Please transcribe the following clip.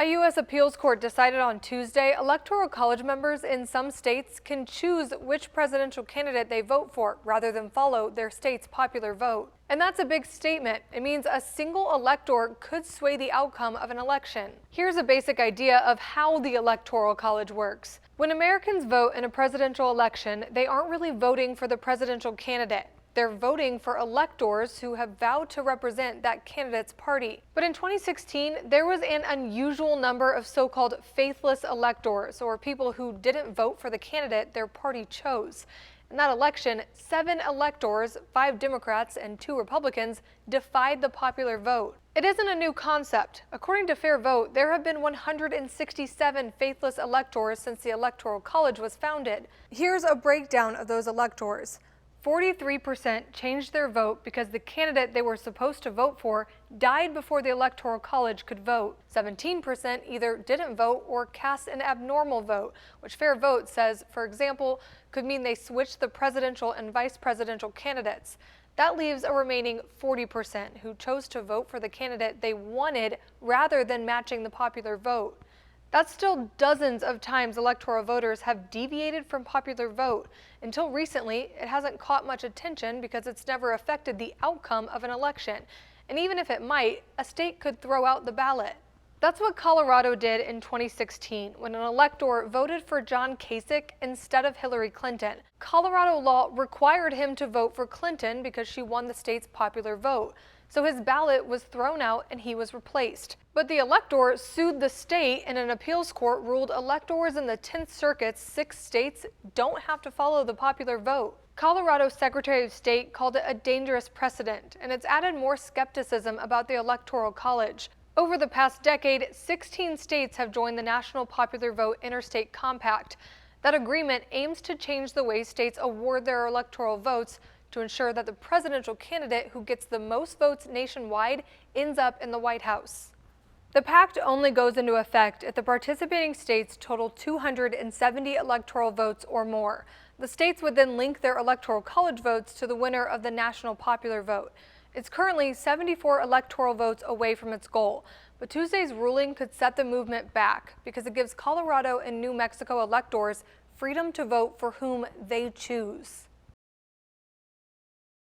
A U.S. appeals court decided on Tuesday electoral college members in some states can choose which presidential candidate they vote for rather than follow their state's popular vote. And that's a big statement. It means a single elector could sway the outcome of an election. Here's a basic idea of how the electoral college works. When Americans vote in a presidential election, they aren't really voting for the presidential candidate. They're voting for electors who have vowed to represent that candidate's party. But in 2016, there was an unusual number of so-called faithless electors, or people who didn't vote for the candidate their party chose. In that election, 7 electors, 5 Democrats and 2 Republicans, defied the popular vote. It isn't a new concept. According to Fair Vote, there have been 167 faithless electors since the Electoral College was founded. Here's a breakdown of those electors. 43% changed their vote because the candidate they were supposed to vote for died before the Electoral College could vote. 17% either didn't vote or cast an abnormal vote, which Fair Vote says, for example, could mean they switched the presidential and vice presidential candidates. That leaves a remaining 40% who chose to vote for the candidate they wanted rather than matching the popular vote. That's still dozens of times electoral voters have deviated from popular vote. Until recently, it hasn't caught much attention because it's never affected the outcome of an election. And even if it might, a state could throw out the ballot. That's what Colorado did in 2016 when an elector voted for John Kasich instead of Hillary Clinton. Colorado law required him to vote for Clinton because she won the state's popular vote. So his ballot was thrown out and he was replaced. But the elector sued the state, and an appeals court ruled electors in the 10th Circuit's 6 states don't have to follow the popular vote. Colorado's Secretary of State called it a dangerous precedent, and it's added more skepticism about the Electoral College. Over the past decade, 16 states have joined the National Popular Vote Interstate Compact. That agreement aims to change the way states award their electoral votes to ensure that the presidential candidate who gets the most votes nationwide ends up in the White House. The pact only goes into effect if the participating states total 270 electoral votes or more. The states would then link their electoral college votes to the winner of the national popular vote. It's currently 74 electoral votes away from its goal, but Tuesday's ruling could set the movement back because it gives Colorado and New Mexico electors freedom to vote for whom they choose.